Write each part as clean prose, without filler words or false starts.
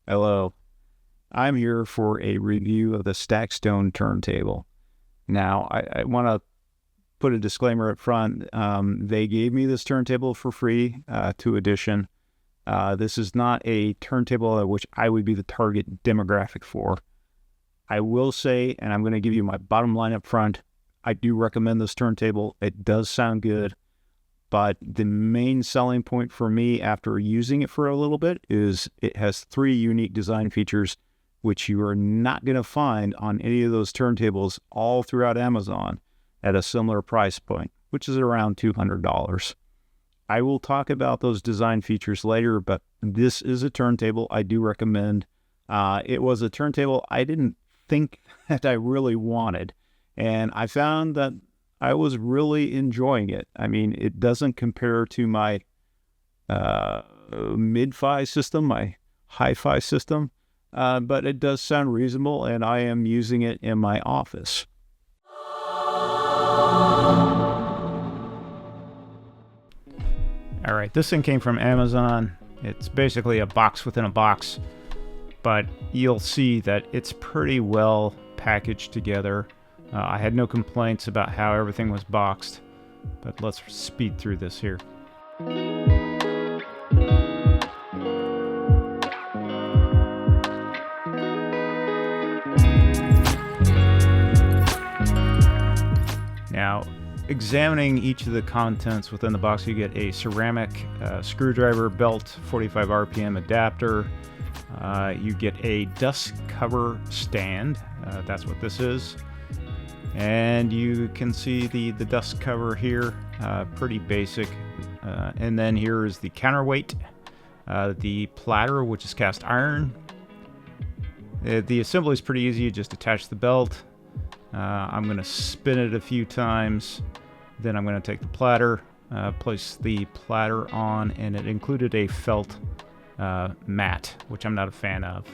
Hello, I'm here for a review of the Stackstone Turntable. Now, I want to put a disclaimer up front. They gave me this turntable for free, 2 edition. This is not a turntable at which I would be the target demographic for. I will say, and I'm going to give you my bottom line up front, I do recommend this turntable. It does sound good. But the main selling point for me after using it for a little bit is it has 3 unique design features which you are not going to find on any of those turntables all throughout Amazon at a similar price point, which is around $200. I will talk about those design features later, but this is a turntable I do recommend. It was a turntable I didn't think that I really wanted, and I found that I was really enjoying it. I mean, it doesn't compare to my mid-fi system, my hi-fi system, but it does sound reasonable, and I am using it in my office. All right, this thing came from Amazon. It's basically a box within a box, but you'll see that it's pretty well packaged together. I had no complaints about how everything was boxed, but let's speed through this here. Now, examining each of the contents within the box, you get a ceramic screwdriver belt, 45 RPM adapter. You get a dust cover stand. That's what this is. And you can see the dust cover here, pretty basic. And then here is the counterweight, the platter, which is cast iron. The assembly is pretty easy. You just attach the belt. I'm going to spin it a few times. Then I'm going to take the platter, place the platter on, and it included a felt mat, which I'm not a fan of.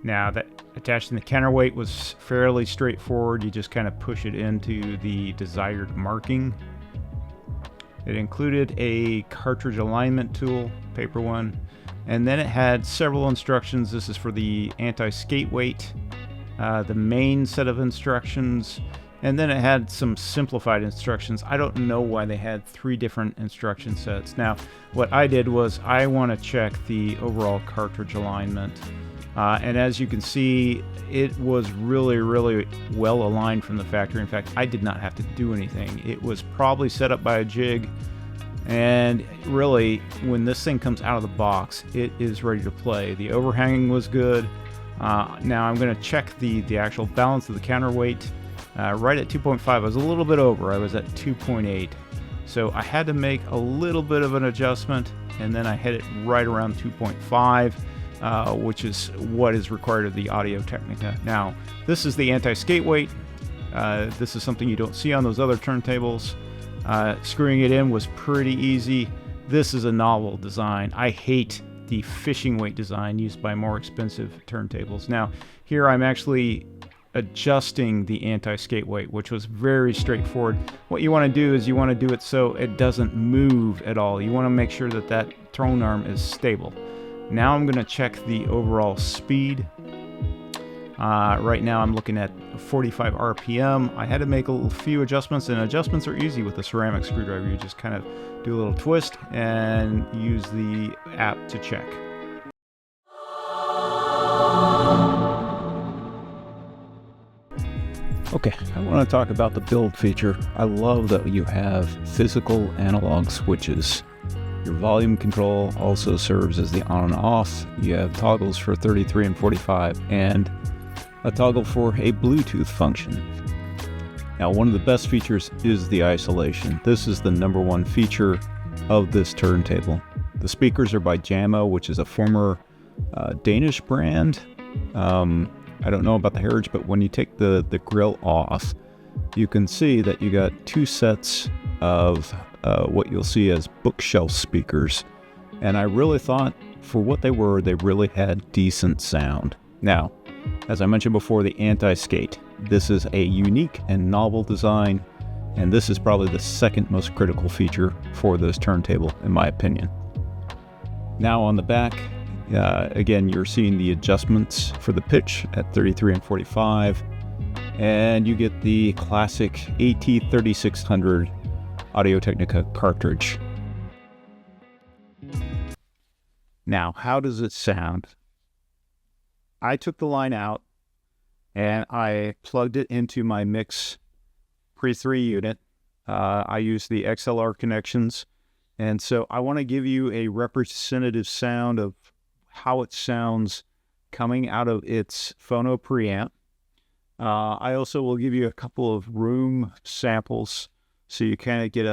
Now, that attaching the counterweight was fairly straightforward. You just kind of push it into the desired marking. It included a cartridge alignment tool, paper one, and then it had several instructions. This is for the anti-skate weight, the main set of instructions, and then it had some simplified instructions. I don't know why they had 3 different instruction sets. Now, what I did was I want to check the overall cartridge alignment. And as you can see, it was really well aligned from the factory. In fact, I did not have to do anything. It was probably set up by a jig, and really, when this thing comes out of the box, it is ready to play. The overhanging was good. Now I'm going to check the actual balance of the counterweight. Right at 2.5, I was a little bit over. I was at 2.8. So I had to make a little bit of an adjustment, and then I hit it right around 2.5. Which is what is required of the Audio-Technica. Now, this is the anti-skate weight. This is something you don't see on those other turntables. Screwing it in was pretty easy. This is a novel design. I hate the fishing weight design used by more expensive turntables. Now, here I'm actually adjusting the anti-skate weight, which was very straightforward. What you want to do is you want to do it so it doesn't move at all. You want to make sure that that throne arm is stable. Now I'm going to check the overall speed. Right now I'm looking at 45 RPM. I had to make a few adjustments, and adjustments are easy with a ceramic screwdriver. You just kind of do a little twist and use the app to check. Okay, I want to talk about the build feature. I love that you have physical analog switches. Your volume control also serves as the on and off. You have toggles for 33 and 45 and a toggle for a Bluetooth function. Now, one of the best features is the isolation. This is the #1 feature of this turntable. The speakers are by Jammo, which is a former Danish brand. I don't know about the heritage, but when you take the grill off, you can see that you got 2 sets of what you'll see as bookshelf speakers, and I really thought for what they were, they really had decent sound. Now, as I mentioned before, the anti-skate. This is a unique and novel design, and this is probably the 2nd most critical feature for this turntable, in my opinion. Now on the back, Again, you're seeing the adjustments for the pitch at 33 and 45, and you get the classic AT3600 Audio-Technica cartridge. Now, how does it sound? I took the line out and I plugged it into my Mix Pre-3 unit. I used the XLR connections, and so I want to give you a representative sound of how it sounds coming out of its phono preamp. I also will give you a couple of room samples so you kind of get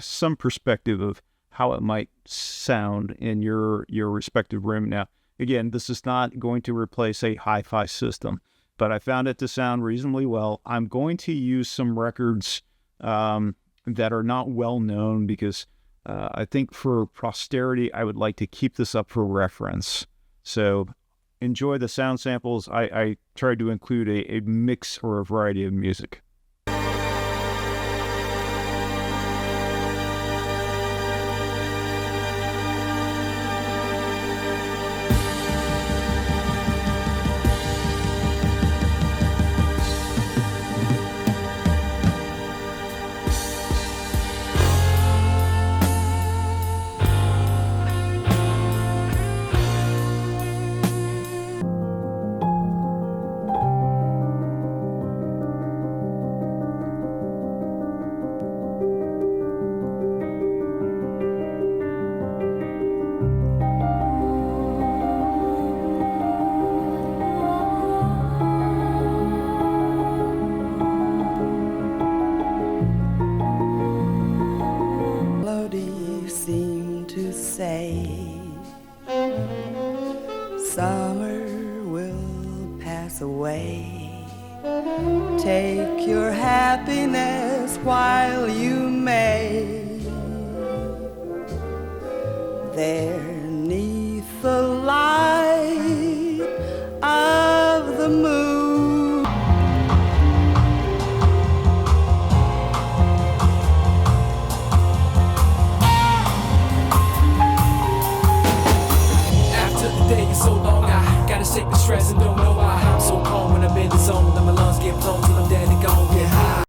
some perspective of how it might sound in your respective room. Now, again, this is not going to replace a hi-fi system, but I found it to sound reasonably well. I'm going to use some records that are not well known because I think for posterity, I would like to keep this up for reference. So enjoy the sound samples. I tried to include a mix or a variety of music. Summer will pass away. Take your happiness while you may. There 'neath the light of the moon. So long, I gotta shake the stress and don't know why. I'm so calm when I'm in the zone. Let my lungs get blown till I'm dead and gone. Get high.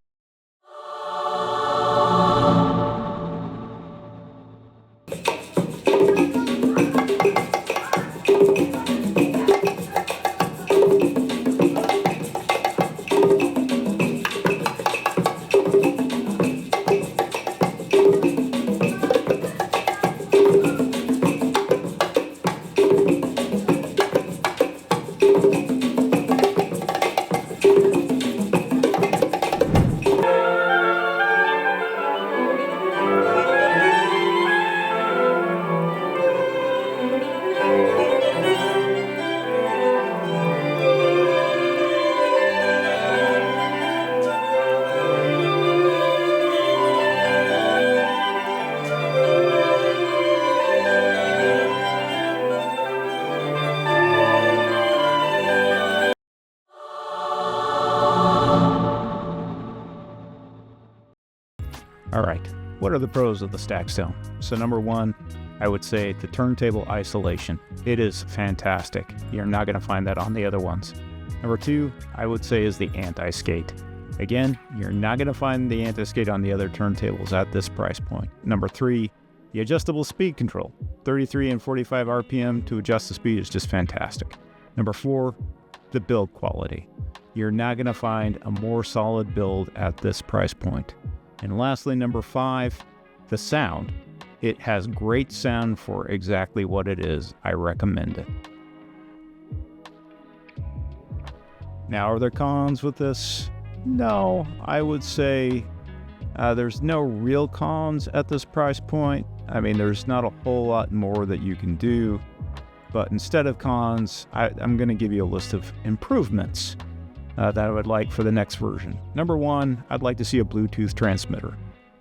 All right, what are the pros of the Stackstone? So number one, I would say the turntable isolation. It is fantastic. You're not going to find that on the other ones. Number two, I would say is the anti-skate. Again, you're not going to find the anti-skate on the other turntables at this price point. Number three, the adjustable speed control. 33 and 45 RPM to adjust the speed is just fantastic. Number four, the build quality. You're not going to find a more solid build at this price point. And lastly, number five, the sound. It has great sound for exactly what it is. I recommend it. Now, are there cons with this? No, I would say there's no real cons at this price point. I mean, there's not a whole lot more that you can do. But instead of cons, I'm going to give you a list of improvements that I would like for the next version. Number one, I'd like to see a Bluetooth transmitter.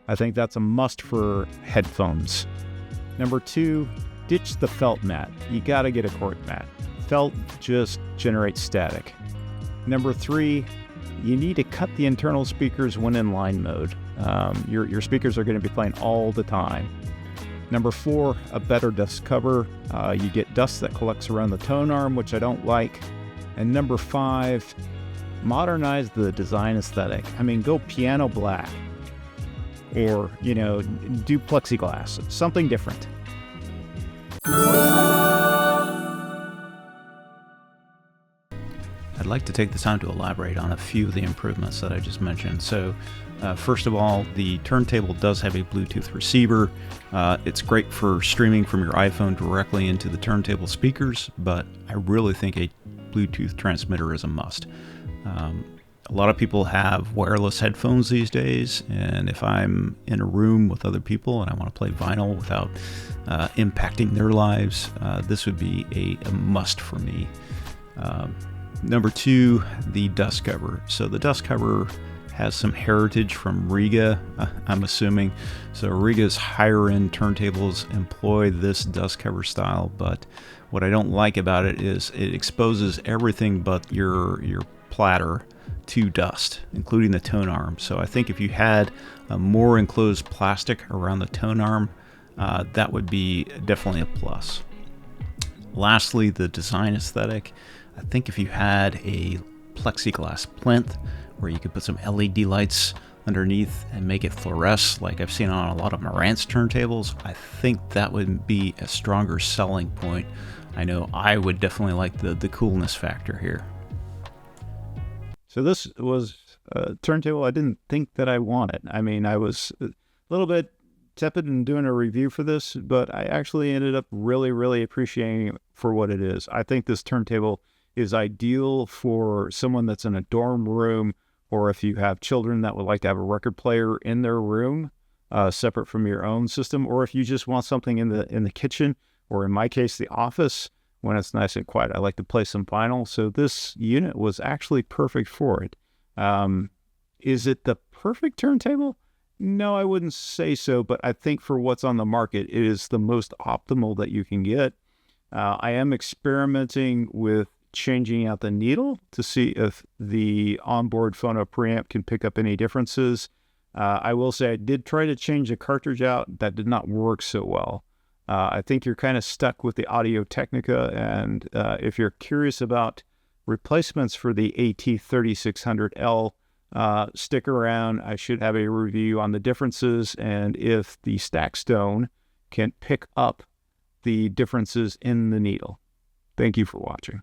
I think that's a must for headphones. Number two, ditch the felt mat. You gotta get a cork mat. Felt just generates static. Number three, you need to cut the internal speakers when in line mode. Your speakers are gonna be playing all the time. Number 4, a better dust cover. You get dust that collects around the tone arm, which I don't like. And number 5, modernize the design aesthetic. I mean, go piano black, or, do plexiglass, something different. I'd like to take the time to elaborate on a few of the improvements that I just mentioned. So, first of all, the turntable does have a Bluetooth receiver. It's great for streaming from your iPhone directly into the turntable speakers, but I really think a Bluetooth transmitter is a must. A lot of people have wireless headphones these days, and if I'm in a room with other people and I want to play vinyl without impacting their lives, this would be a must for me. Number 2, the dust cover. So the dust cover has some heritage from Riga, I'm assuming. So Riga's higher end turntables employ this dust cover style, but what I don't like about it is it exposes everything but your platter to dust, including the tone arm. So I think if you had a more enclosed plastic around the tone arm, that would be definitely a plus. Lastly, the design aesthetic. I think if you had a plexiglass plinth where you could put some LED lights underneath and make it fluoresce like I've seen on a lot of Marantz turntables, I think that would be a stronger selling point. I know I would definitely like the coolness factor here. So this was a turntable I didn't think that I wanted. I mean, I was a little bit tepid in doing a review for this, but I actually ended up really, really appreciating it for what it is. I think this turntable is ideal for someone that's in a dorm room, or if you have children that would like to have a record player in their room, separate from your own system, or if you just want something in the kitchen, or in my case, the office, when it's nice and quiet. I like to play some vinyl, so this unit was actually perfect for it. Is it the perfect turntable? No, I wouldn't say so, but I think for what's on the market, it is the most optimal that you can get. I am experimenting with changing out the needle to see if the onboard phono preamp can pick up any differences. I will say I did try to change the cartridge out. That did not work so well. I think you're kind of stuck with the Audio-Technica, and if you're curious about replacements for the AT3600L, stick around. I should have a review on the differences and if the Stackstone can pick up the differences in the needle. Thank you for watching.